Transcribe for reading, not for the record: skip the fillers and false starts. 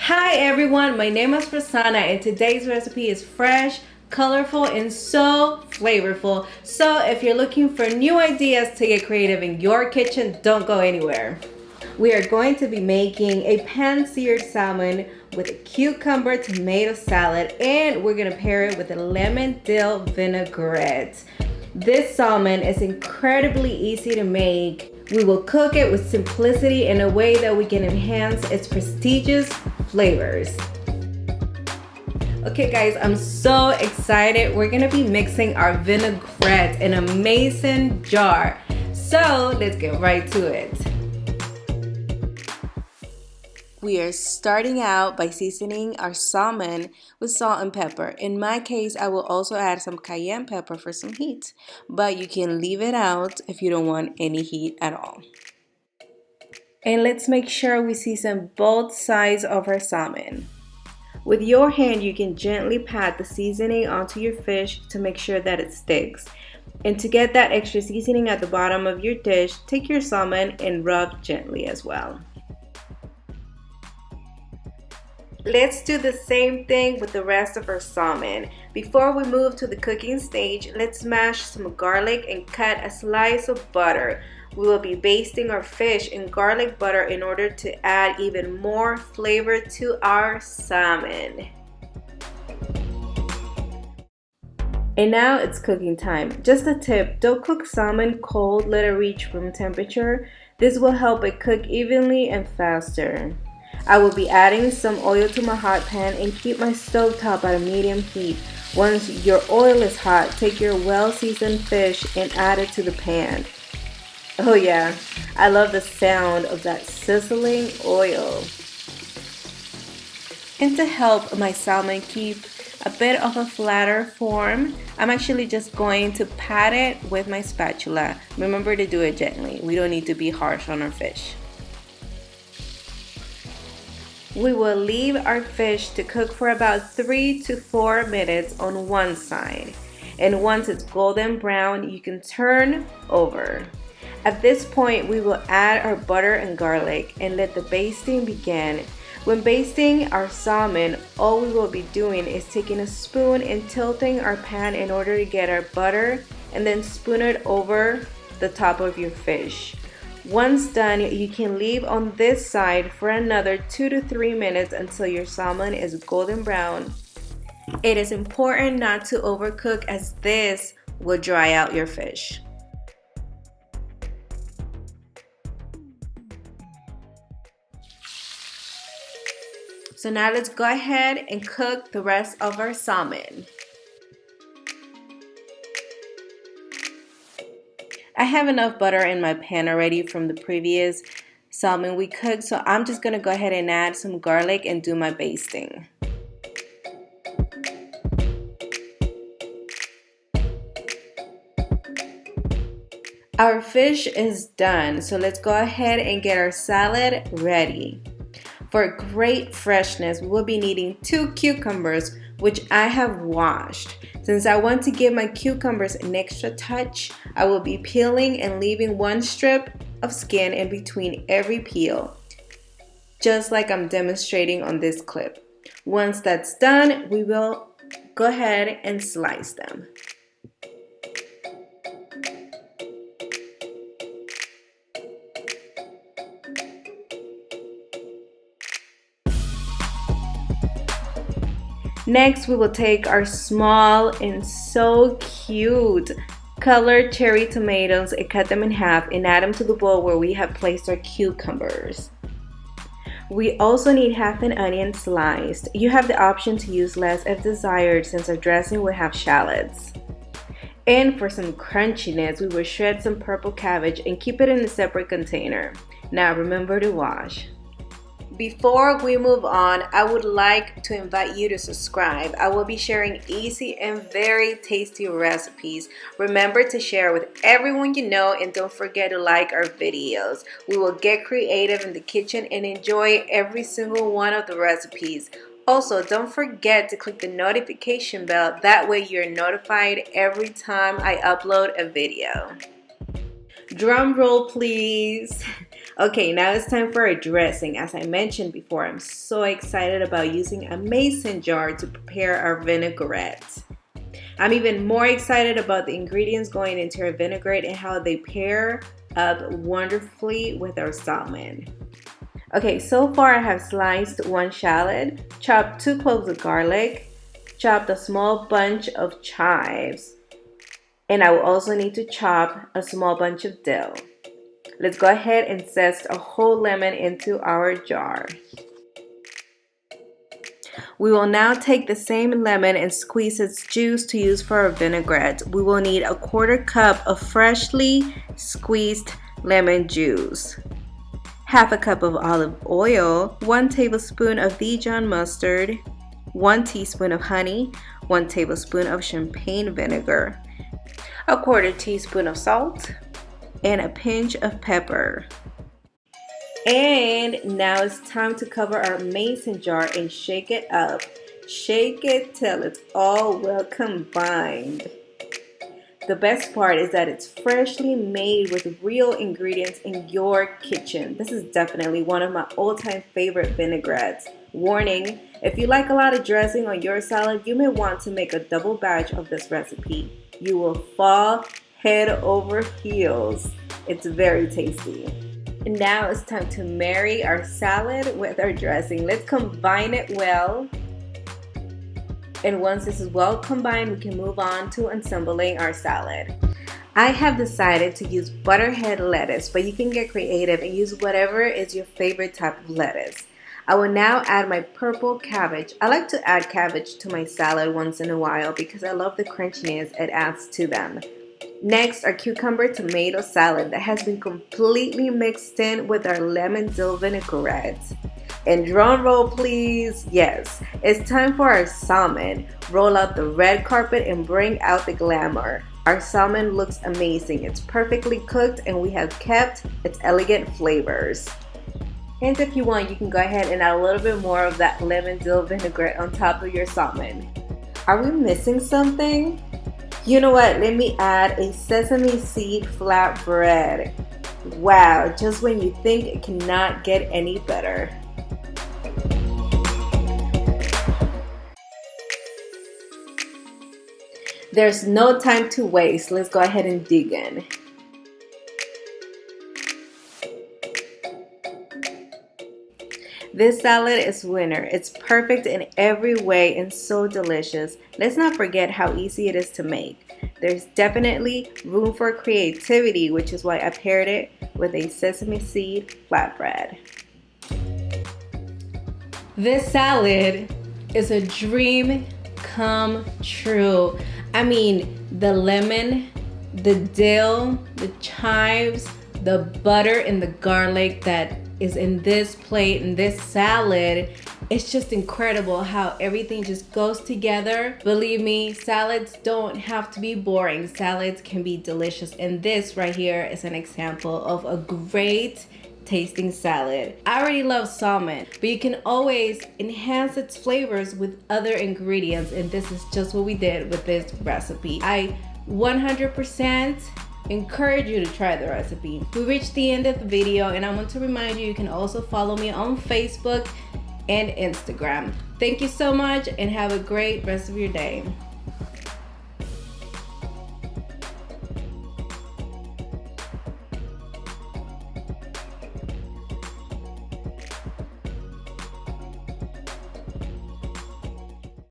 Hi everyone, my name is Prasanna and today's recipe is fresh, colorful, and so flavorful. So if you're looking for new ideas to get creative in your kitchen, don't go anywhere. We are going to be making a pan-seared salmon with a cucumber tomato salad, and we're gonna pair it with a lemon dill vinaigrette. This salmon is incredibly easy to make. We will cook it with simplicity in a way that we can enhance its prestigious flavors. Okay guys, I'm so excited. We're gonna be mixing our vinaigrette in a mason jar. So let's get right to it. We are starting out by seasoning our salmon with salt and pepper. In my case, I will also add some cayenne pepper for some heat, but you can leave it out if you don't want any heat at all. And let's make sure we season both sides of our salmon. With your hand, you can gently pat the seasoning onto your fish to make sure that it sticks. And to get that extra seasoning at the bottom of your dish, take your salmon and rub gently as well. Let's do the same thing with the rest of our salmon. Before we move to the cooking stage, let's mash some garlic and cut a slice of butter. We will be basting our fish in garlic butter in order to add even more flavor to our salmon. And now it's cooking time. Just a tip, don't cook salmon cold, let it reach room temperature. This will help it cook evenly and faster. I will be adding some oil to my hot pan and keep my stove top at a medium heat. Once your oil is hot, take your well-seasoned fish and add it to the pan. Oh yeah, I love the sound of that sizzling oil. And to help my salmon keep a bit of a flatter form, I'm actually just going to pat it with my spatula. Remember to do it gently. We don't need to be harsh on our fish. We will leave our fish to cook for about 3 to 4 minutes on one side. And once it's golden brown, you can turn over. At this point, we will add our butter and garlic and let the basting begin. When basting our salmon, all we will be doing is taking a spoon and tilting our pan in order to get our butter, and then spoon it over the top of your fish. Once done, you can leave on this side for another 2 to 3 minutes until your salmon is golden brown. It is important not to overcook as this will dry out your fish. So now let's go ahead and cook the rest of our salmon. I have enough butter in my pan already from the previous salmon we cooked, so I'm just going to go ahead and add some garlic and do my basting. Our fish is done, so let's go ahead and get our salad ready. For great freshness, we will be needing 2 cucumbers, which I have washed. Since I want to give my cucumbers an extra touch, I will be peeling and leaving 1 strip of skin in between every peel, just like I'm demonstrating on this clip. Once that's done, we will go ahead and slice them. Next, we will take our small and so cute colored cherry tomatoes and cut them in half and add them to the bowl where we have placed our cucumbers. We also need half an onion sliced. You have the option to use less if desired, since our dressing will have shallots. And for some crunchiness, we will shred some purple cabbage and keep it in a separate container. Now remember to wash. Before we move on, I would like to invite you to subscribe. I will be sharing easy and very tasty recipes. Remember to share with everyone you know, and don't forget to like our videos. We will get creative in the kitchen and enjoy every single one of the recipes. Also, don't forget to click the notification bell. That way you're notified every time I upload a video. Drum roll, please. Okay, now it's time for our dressing. As I mentioned before, I'm so excited about using a mason jar to prepare our vinaigrette. I'm even more excited about the ingredients going into our vinaigrette and how they pair up wonderfully with our salmon. Okay, so far I have sliced 1 shallot, chopped 2 cloves of garlic, chopped a small bunch of chives, and I will also need to chop a small bunch of dill. Let's go ahead and zest a whole lemon into our jar. We will now take the same lemon and squeeze its juice to use for our vinaigrette. We will need a 1/4 cup of freshly squeezed lemon juice, 1/2 cup of olive oil, 1 tablespoon of Dijon mustard, 1 teaspoon of honey, 1 tablespoon of champagne vinegar, a 1/4 teaspoon of salt, and a pinch of pepper. And now it's time to cover our mason jar and shake it up. Shake it till it's all well combined. The best part is that it's freshly made with real ingredients in your kitchen. This is definitely one of my all-time favorite vinaigrettes. Warning, if you like a lot of dressing on your salad, you may want to make a double batch of this recipe. You will fall head over heels. It's very tasty. And now it's time to marry our salad with our dressing. Let's combine it well. And once this is well combined, we can move on to assembling our salad. I have decided to use butterhead lettuce, but you can get creative and use whatever is your favorite type of lettuce. I will now add my purple cabbage. I like to add cabbage to my salad once in a while because I love the crunchiness it adds to them. Next, our cucumber tomato salad that has been completely mixed in with our lemon dill vinaigrette. And drum roll please, yes, it's time for our salmon. Roll out the red carpet and bring out the glamour. Our salmon looks amazing. It's perfectly cooked and we have kept its elegant flavors. And if you want, you can go ahead and add a little bit more of that lemon dill vinaigrette on top of your salmon. Are we missing something? You know what, let me add a sesame seed flatbread. Wow, just when you think it cannot get any better. There's no time to waste. Let's go ahead and dig in. This salad is winner. It's perfect in every way and so delicious. Let's not forget how easy it is to make. There's definitely room for creativity, which is why I paired it with a sesame seed flatbread. This salad is a dream come true. I mean, the lemon, the dill, the chives, the butter and the garlic that is in this plate and this salad. It's just incredible how everything just goes together. Believe me, salads don't have to be boring. Salads can be delicious, and this right here is an example of a great tasting salad. I already love salmon, but you can always enhance its flavors with other ingredients, and this is just what we did with this recipe. I 100% encourage you to try the recipe. We reached the end of the video, and I want to remind you, you can also follow me on Facebook and Instagram. Thank you so much and have a great rest of your day.